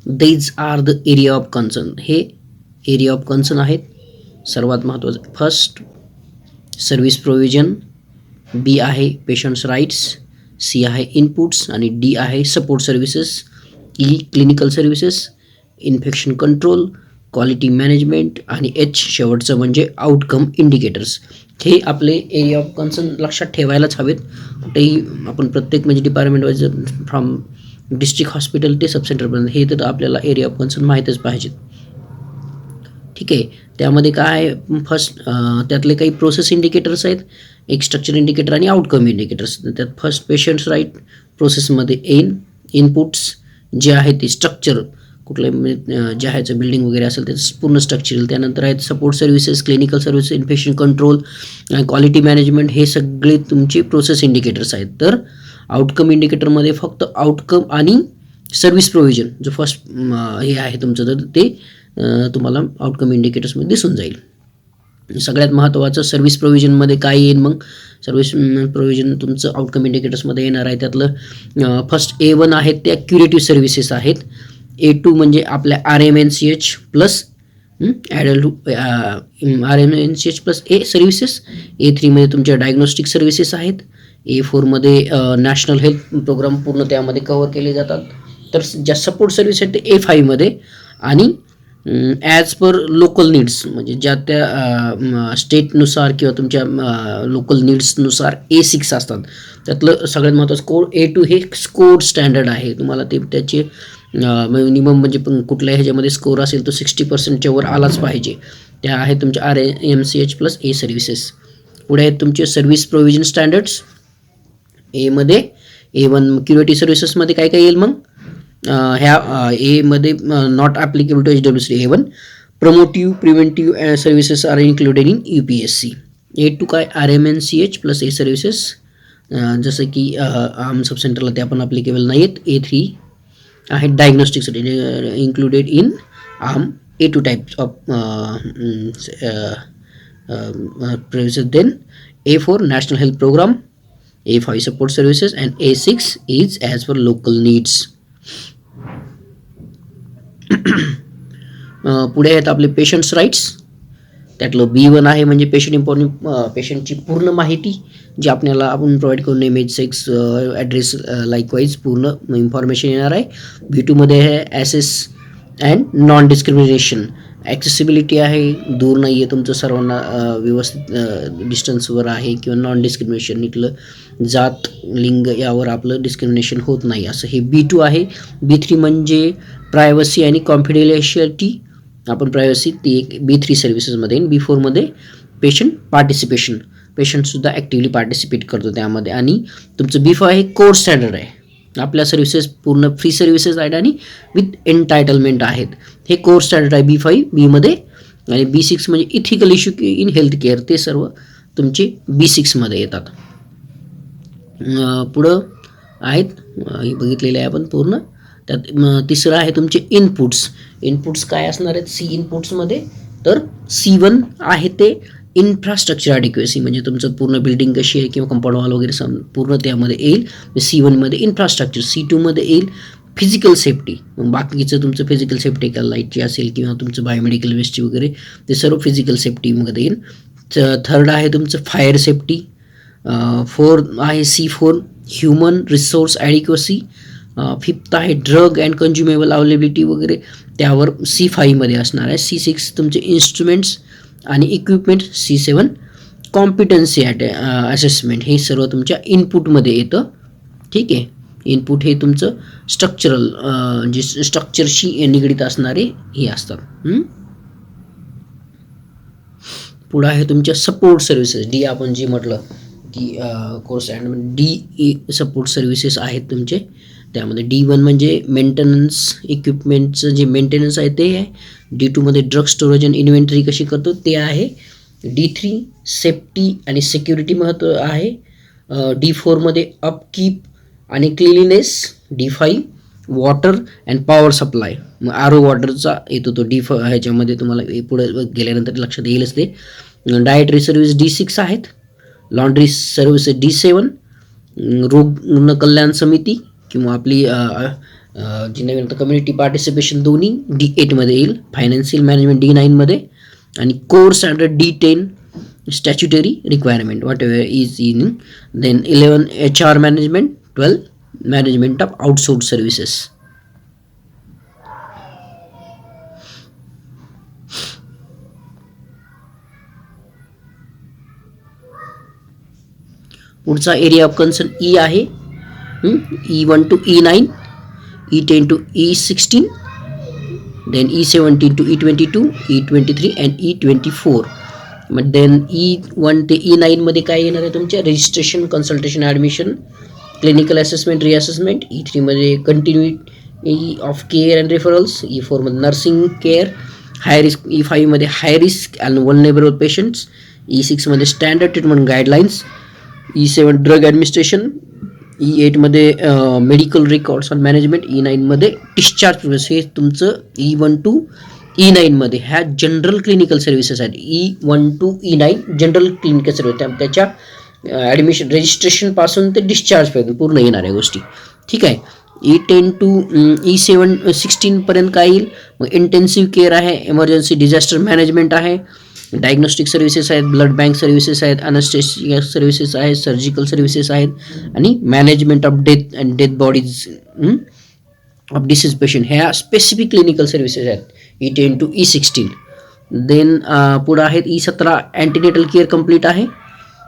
These are the area of concern. हे area of concern आहेत. सर्वात महत्त्वाचं फर्स्ट सर्व्हिस प्रोव्हिजन, बी आहे पेशंट्स राईट्स, सी आहे इनपुट्स आणि डी आहे support services, E clinical services, infection control, quality management आणि एच शेवटचं म्हणजे आउटकम इंडिकेटर्स. हे आपले एरिया ऑफ कन्सर्न लक्षात ठेवायलाच हवेत. कुठेही आपण प्रत्येक म्हणजे department wise from district hospital ते सबसेंटरपर्यंत हे तर आपल्याला एरिया ऑफ कन्सर्न माहीतच पाहिजेत. ठीक आहे. त्यामध्ये काय आहे फर्स्ट त्यातले काही प्रोसेस इंडिकेटर्स आहेत, एक स्ट्रक्चर इंडिकेटर आणि आउटकम इंडिकेटर्स. त्यात फर्स्ट पेशंट्स राईट प्रोसेसमध्ये इनपुट्स जे आहे ते स्ट्रक्चर कुठलं जे आहे बिल्डिंग वगैरे असेल त्याचं पूर्ण स्ट्रक्चरल. त्यानंतर आहेत support services, clinical services, infection control, quality management. हे सगळे तुमचे प्रोसेस इंडिकेटर्स आहेत. तर आउटकम इंडिकेटरमध्ये फक्त आउटकम आणि सर्व्हिस प्रोव्हिजन जो फर्स्ट हे आहे तुमचं तर ते तुम्हाला आउटकम इंडिकेटर्समध्ये दिसून जाईल. सगळ्यात महत्त्वाचं सर्व्हिस प्रोव्हिजनमध्ये काय येईल मग सर्व्हिस प्रोव्हिजन तुमचं आउटकम इंडिकेटर्समध्ये येणार आहे. त्यातलं फर्स्ट A1 आहेत त्या क्युरेटिव्ह सर्व्हिसेस आहेत. A2 म्हणजे आपल्या RMNCH प्लस RMNCH प्लस ए सर्व्हिसेस. A3 मध्ये तुमच्या डायग्नोस्टिक सर्व्हिसेस आहेत. A4 नॅशनल हेल्थ प्रोग्राम पूर्ण त्यामध्ये कव्हर केले जातात. तर ज्या सपोर्ट सर्व्हिस आहेत ते A5 आणि ॲज पर लोकल नीड्स म्हणजे ज्या त्या स्टेटनुसार किंवा तुमच्या लोकल नीड्सनुसार A6 असतात. त्यातलं सगळ्यात महत्त्वाचं कोड A2 हे स्कोर स्टँडर्ड आहे. तुम्हाला ते त्याचे मिनिमम म्हणजे कुठल्या ह्याच्यामध्ये स्कोर असेल तो 60%च्या वर आलाच पाहिजे. त्या आहेत तुमच्या RMCH प्लस ए सर्व्हिसेस. पुढे आहेत तुमचे service provision standards. A A1 curative सर्व्हिसेसमध्ये काय काय येईल मग ह्या A not applicable to HWC. A1 promotive preventive services are included in UPSC. A2 काय RMNCH प्लस ए सर्व्हिसेस जसं की आर्म सब सेंटरला ते आपण ॲप्लिकेबल नाही आहेत. A3 आहे डायग्नोस्टिक्ससाठी included in arm. A2 types of services. Then A4 national health programme, A5 support services and A6 is as per local needs. पुढे आहेत आपले पेशंट्स राईट्स. त्यातलं B1 आहे म्हणजे पेशंटची पूर्ण माहिती जी आपल्याला आपण प्रोव्हाइड करून इमेज सेक्स ॲड्रेस लाईकवाईज पूर्ण इन्फॉर्मेशन येणार आहे. B2 मध्ये आहे assess and non discrimination. Accessibility आहे, दूर नाही आहे तुमचं, सर्वांना व्यवस्थित डिस्टन्सवर आहे किंवा नॉन डिस्क्रिमिनेशन इथलं जात लिंग यावर आपलं डिस्क्रिमिनेशन होत नाही असं हे B2 आहे. B3 म्हणजे प्रायव्हसी आणि कॉन्फिडेन्शियलिटी. आपण प्रायव्हसी ती एक B3 सर्व्हिसेसमध्ये. B4 पेशंट पार्टिसिपेशन, पेशंटसुद्धा ॲक्टिव्हली पार्टिसिपेट करतो त्यामध्ये. आणि तुमचं B5 आहे कोर स्टँडर्ड आहे. आपल्या सर्व्हिसेस पूर्ण फ्री सर्व्हिसेस आहेत आणि विथ एन्टायटलमेंट आहेत. हे कोर स्टँडर्ड आहे B5 B आणि B6 म्हणजे ethical issue in health care. ते सर्व तुमचे B6 येतात. पुढं आहेत हे बघितलेले आहे आपण पूर्ण. त्यात तिसरं आहे तुमचे इनपुट्स काय असणार आहेत C इनपुट्समध्ये. तर C1 आहे ते इन्फ्रास्ट्रक्चर ॲडिक्वेसी म्हणजे तुमचं पूर्ण बिल्डिंग कशी आहे किंवा कंपाऊंड वॉल वगैरे पूर्ण त्यामध्ये येईल. C1 infrastructure. C2 येईल फिजिकल सेफ्टी. बाकीचं तुमचं फिजिकल सेफ्टी का लाईटची असेल किंवा तुमचं बायोमेडिकल वेस्टची वगैरे ते सर्व फिजिकल सेफ्टीमध्ये येईल. थर्ड आहे तुमचं फायर सेफ्टी. 4 आहे C4 human resource adequacy. 5th आहे ड्रग अँड कन्झ्युमेबल अवेलेबिलिटी वगैरे त्यावर C5 असणार आहे. C6 तुमचे इन्स्ट्रुमेंट्स आणि इक्विपमेंट. C7 competency assessment. हे सर्व तुमच्या इनपुटमध्ये येतं. ठीक आहे. इनपुट हे तुमचं स्ट्रक्चरल जे स्ट्रक्चरशी निगडीत असणारे हे असतात. पुढं आहे तुमच्या सपोर्ट सर्व्हिसेस. D आपण जे म्हटलं की course and D support services आहेत तुमचे. त्यामध्ये D1 म्हणजे मेंटेनन्स इक्विपमेंटचं जे मेंटेनन्स आहे ते आहे. D2 ड्रग स्टोरेज आणि इन्व्हेंटरी कशी करतो ते आहे. D3 सेफ्टी आणि सिक्युरिटी महत्त्व आहे. D4 अपकीप आणि cleanliness. D5 water and power supply. मग RO वॉटरचा येतो तो D5 ह्याच्यामध्ये तुम्हाला पुढे गेल्यानंतर लक्षात येईलच ते. डायटरी सर्व्हिस D6 आहेत. Laundry service D7. रुग्ण कल्याण समिती किंवा आपली जी नवीन आता कम्युनिटी पार्टिसिपेशन दोन्ही D8मध्ये येईल, फायनान्शियल मॅनेजमेंट D9मध्ये, आणि core standard D10 statutory requirement whatever is in, then 11 HR management, 12 management of outsource services. पुढचा एरिया ऑफ कन्सर्न ई आहे, E1 to E9, E10 to E16, then E17 to E22, E23 and E24. मग then E1 ते E9 मध्ये काय येणार आहे तुमच्या, registration, consultation, admission, clinical assessment, reassessment. E3 मध्ये continuity of care and referrals. E4 मध्ये nursing care, high risk. E5 मध्ये high risk and vulnerable patients. E6 मध्ये standard treatment guidelines. E7 drug administration. E8 मध्ये medical records on management. E9 मध्ये discharge process. हे तुमचं E1 to E9 मध्ये ह्या general clinical services आहेत. E1 to E9 general clinical service, त्याच्या admission registration पासून ते डिस्चार्ज पर्यंत पूर्ण येणाऱ्या गोष्टी. ठीक आहे. E10 टू E16 पर्यंत काय येईल, मग इंटेन्सिव्ह केअर आहे, इमर्जन्सी डिझास्टर मॅनेजमेंट आहे, डायग्नोस्टिक सर्व्हिसेस आहेत, ब्लड बँक सर्व्हिसेस आहेत, अनस्टेशिया सर्व्हिसेस आहेत, सर्जिकल सर्व्हिसेस आहेत, आणि management of death and death bodies of disease patient, ह्या स्पेसिफिक क्लिनिकल सर्व्हिसेस आहेत E10 टू E16. देन पुढं आहेत E17 अँटीनेटल केअर कम्प्लीट आहे,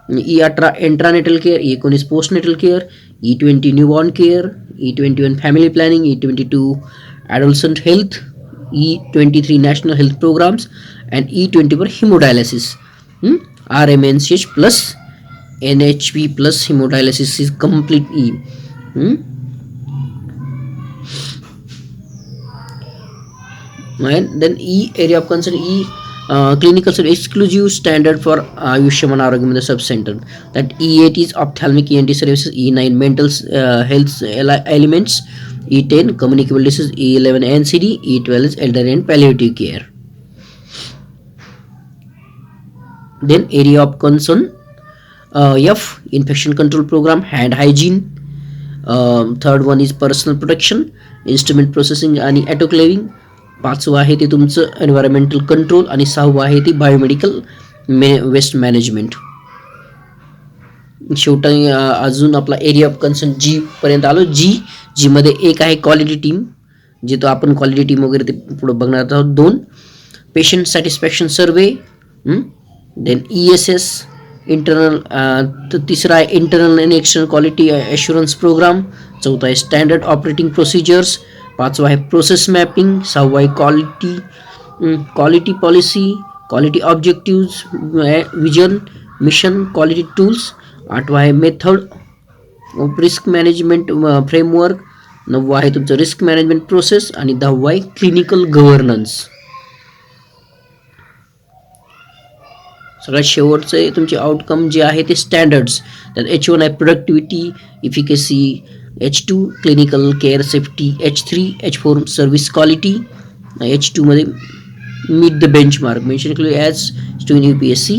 E18 intranatal care, E19 postnatal care, E20 newborn care, E21 family planning, E22 adolescent health, E23 national health programmes, and E24 haemodialysis. RMNCH plus NHP plus haemodialysis is complete E. And then E area of concern, E clinical service exclusive standard for Ayushman Arogya sub center. That E8 is ophthalmic ENT services, E9 mental health elements, E10 communicable disease, E11 NCD, E12 is elderly and palliative care. Then area of concern, F infection control program, hand hygiene. Third one is personal protection, instrument processing आणि autoclaving. 5वं आहे ते तुमचं environmental control, आणि 6वं आहे ते biomedical waste management. शेवटी अजून आपला एरिया ऑफ कन्सर्न जी पर्यंत आलो. जी मध्ये एक आहे क्वालिटी टीम, जे तो आपण क्वालिटी टीम वगैरे ते पुढे बघणार आहोत. 2 patient satisfaction survey. Then ESS internal. तिसरा आहे internal and external quality assurance programme. 4था आहे स्टँडर्ड ऑपरेटिंग प्रोसिजर्स. 5वां आहे प्रोसेस मॅपिंग. 6वां आहे quality policy, quality objectives, vision, mission, quality tools. 8वां आहे method of risk management framework. 9वां आहे तुमचं रिस्क मॅनेजमेंट प्रोसेस, आणि 10वां आहे क्लिनिकल गव्हर्नन्स. सगळ्यात शेवटचे तुमचे आउटकम जे आहे ते स्टँडर्ड्स. त्यात H1 आहे productivity, efficacy, H2 clinical care safety, H3 H4 service quality, H2 मध्ये मीट द बेंचमार्क मेन्शन केले ॲज इन UPSC